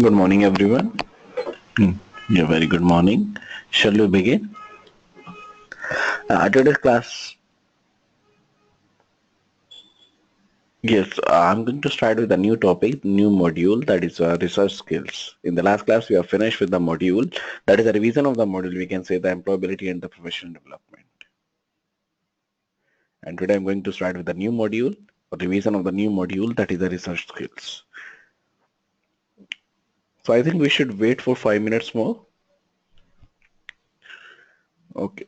Good morning, everyone. Yeah, very good morning. Shall we begin? Today's class, yes, I'm going to start with a new topic, new module, that is research skills. In the last class, we have finished with the module, that is a revision of the module, we can say the employability and the professional development. And today I'm going to start with the new module, or revision of the new module, that is the research skills. So I think we should wait for 5 minutes more. Okay.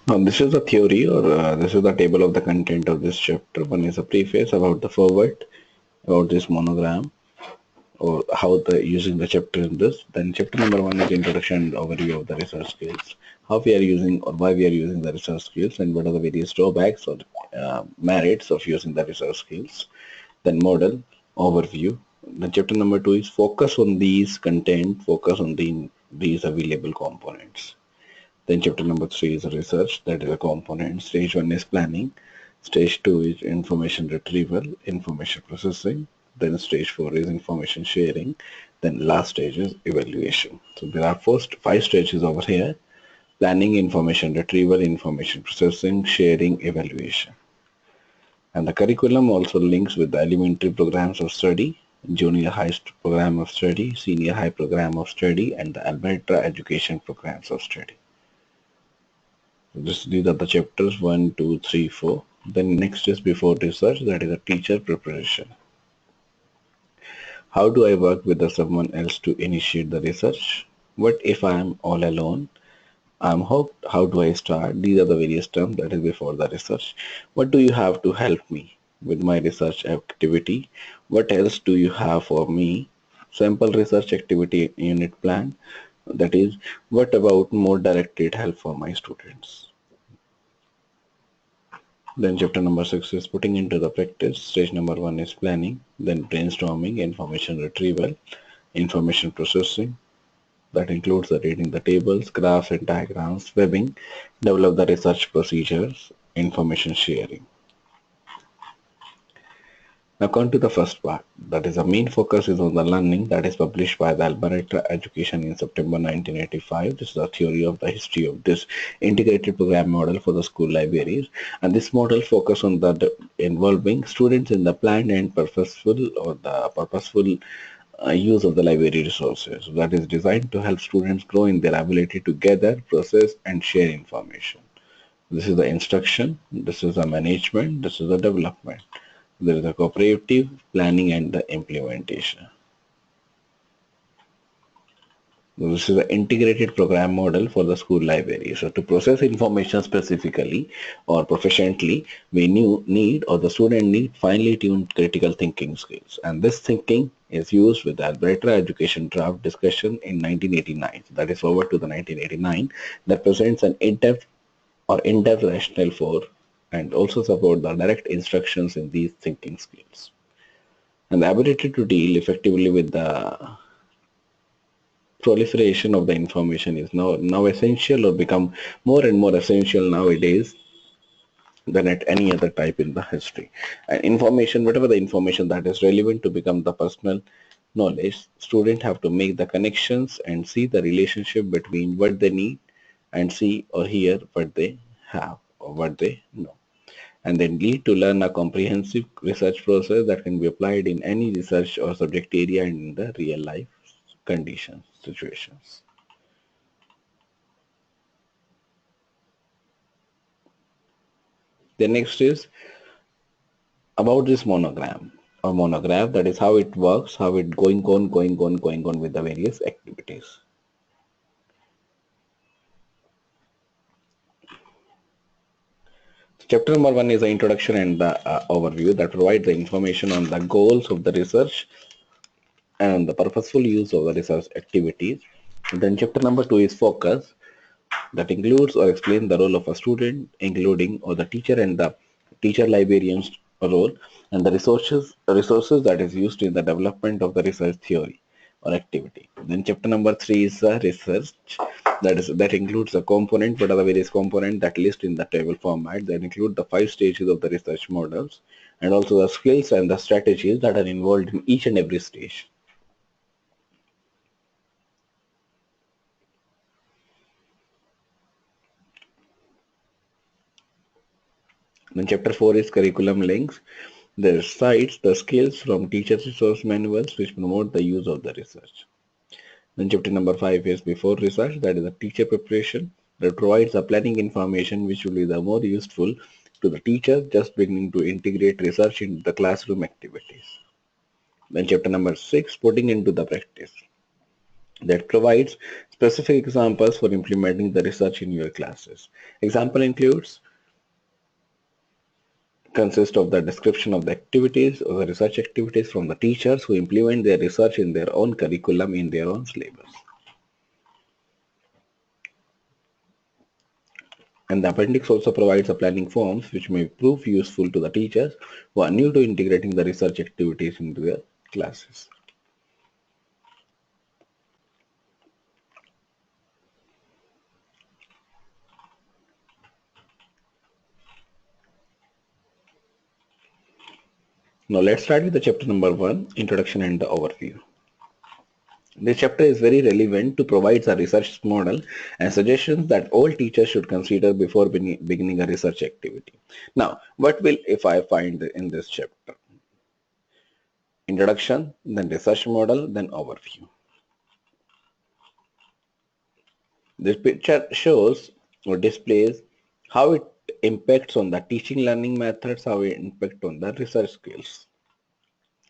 Now this is the theory, or this is the table of the content of this chapter. One is a preface about the forward, about this monogram, or how the using the chapter in this. Then chapter number 1 is introduction and overview of the research skills, how we are using or why we are using the research skills, and what are the various drawbacks or merits of using the research skills. Then model overview. Then chapter number 2 is focus on these content, focus on these available components. Then chapter number 3 is research, that is a component. Stage 1 is planning. Stage 2 is information retrieval, information processing. Then stage 4 is information sharing. Then last stage is evaluation. So there are five stages over here: planning, information retrieval, information processing, sharing, evaluation. And the curriculum also links with the elementary programs of study, junior high program of study, senior high program of study, and the Alberta education programs of study. These are the chapters 1, 2, 3, 4. Then next is before research, that is a teacher preparation. How do I work with someone else to initiate the research? What if I am all alone? I'm hooked. How do I start? These are the various terms that is before the research. What do you have to help me with my research activity? What else do you have for me? Sample research activity unit plan. That is, what about more directed help for my students? Then chapter number 6 is putting into the practice. Stage number 1 is planning, then brainstorming, information retrieval, information processing. That includes the reading the tables, graphs and diagrams, webbing, develop the research procedures, information sharing. Now come to the first part. That is the main focus is on the learning, that is published by the Alberta Education in September 1985. This is a theory of the history of this integrated program model for the school libraries. And this model focus on the involving students in the planned and purposeful use of the library resources. That is designed to help students grow in their ability to gather, process and share information. This is the instruction, this is the management, this is the development. There is a cooperative planning and the implementation. This is an integrated program model for the school library. So to process information specifically or proficiently, we need or the student need finely tuned critical thinking skills. And this thinking is used with the Alberta Education Draft discussion in 1989. So that is forward to the 1989 that presents an in-depth rationale for and also support the direct instructions in these thinking skills. And the ability to deal effectively with the proliferation of the information is now essential or become more and more essential nowadays than at any other type in the history. And information, whatever the information that is relevant to become the personal knowledge, students have to make the connections and see the relationship between what they need and see or hear what they have or what they know, and then lead to learn a comprehensive research process that can be applied in any research or subject area and in the real life conditions, situations. The next is about this monogram or monograph, that is how it works, how it going on with the various activities. Chapter number 1 is the introduction and the overview that provides the information on the goals of the research and the purposeful use of the research activities. Then chapter number 2 is focus, that includes or explains the role of a student, including or the teacher and the teacher librarian's role, and the resources that is used in the development of the research theory or activity. Then chapter number 3 is research, that includes a component, what are the various components that list in the table format, that include the 5 stages of the research models and also the skills and the strategies that are involved in each and every stage. Then chapter 4 is curriculum links. They cites the skills from teachers' resource manuals which promote the use of the research. Then chapter number 5 is before research, that is the teacher preparation, that provides the planning information which will be the more useful to the teacher just beginning to integrate research into the classroom activities. Then chapter number 6, putting into the practice, that provides specific examples for implementing the research in your classes. Example includes consist of the description of the activities or the research activities from the teachers who implement their research in their own curriculum in their own syllabus. And the appendix also provides a planning forms which may prove useful to the teachers who are new to integrating the research activities into their classes. Now let's start with the chapter number 1, Introduction and the Overview. This chapter is very relevant to provide a research model and suggestions that all teachers should consider before beginning a research activity. Now, what will if I find in this chapter? Introduction, then research model, then overview. This picture shows or displays how it impacts on the teaching learning methods, how it impacts on the research skills.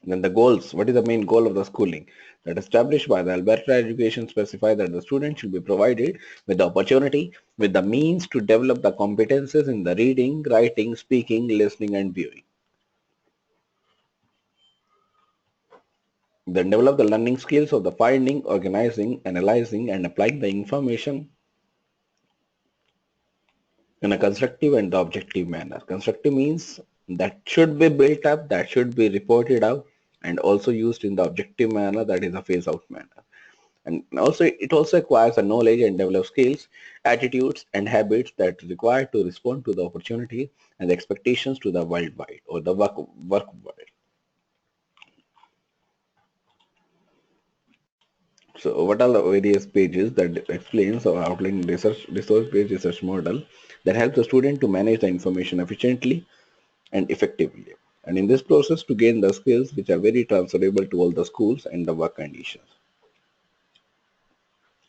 Then the goals, what is the main goal of the schooling? That established by the Alberta education specify that the student should be provided with the opportunity, with the means to develop the competences in the reading, writing, speaking, listening and viewing. Then develop the learning skills of the finding, organizing, analyzing and applying the information in a constructive and objective manner. Constructive means that should be built up, that should be reported out and also used in the objective manner, that is a phase out manner. And also it also acquires a knowledge and develops skills, attitudes and habits that are required to respond to the opportunity and the expectations to the worldwide or the work world. So what are the various pages that explains or outline resource-based research model that helps the student to manage the information efficiently and effectively. And in this process to gain the skills which are very transferable to all the schools and the work conditions.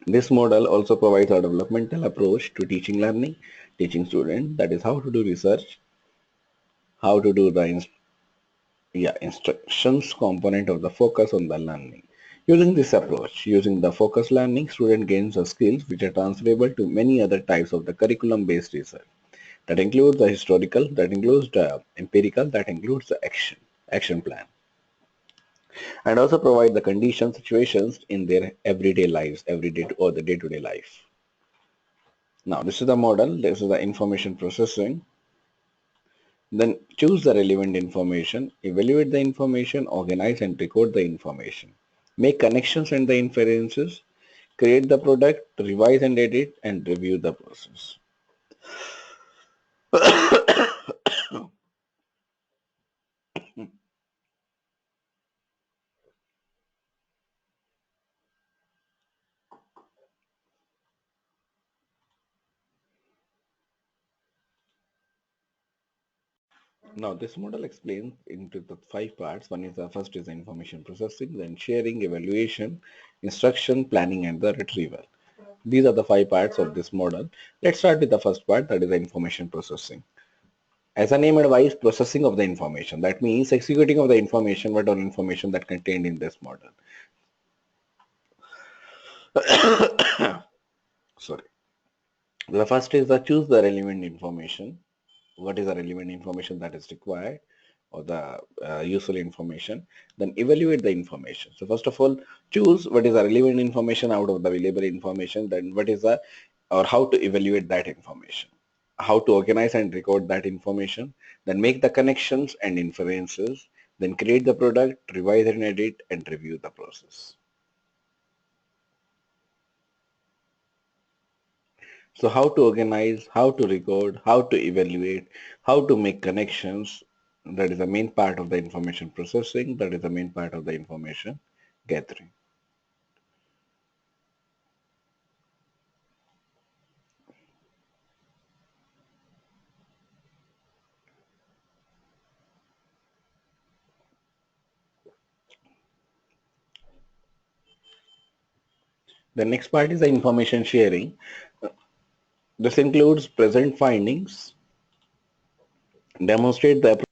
This model also provides a developmental approach to teaching learning, teaching students, that is how to do research, how to do the instructions component of the focus on the learning. Using this approach, using the focus learning, student gains the skills which are transferable to many other types of the curriculum-based research. That includes the historical, that includes the empirical, that includes the action plan. And also provide the conditions, situations in their everyday lives, everyday or the day-to-day life. Now this is the model, this is the information processing. Then choose the relevant information, evaluate the information, organize and record the information. Make connections and the inferences, create the product, revise and edit, and review the process. Now this model explains into the 5 parts. One is the first is the information processing, then sharing, evaluation, instruction, planning, and the retrieval. These are the 5 parts of this model. Let's start with the first part, that is the information processing. As a name advice, processing of the information. That means executing of the information, what all information that contained in this model. Sorry. The first is the choose the relevant information. What is the relevant information that is required or the useful information? Then evaluate the information. So first of all, choose what is the relevant information out of the available information. Then what is the or how to evaluate that information, how to organize and record that information, then make the connections and inferences, then create the product, revise and edit, and review the process. So how to organize, how to record, how to evaluate, how to make connections, that is the main part of the information processing, that is the main part of the information gathering. The next part is the information sharing. This includes present findings, demonstrate the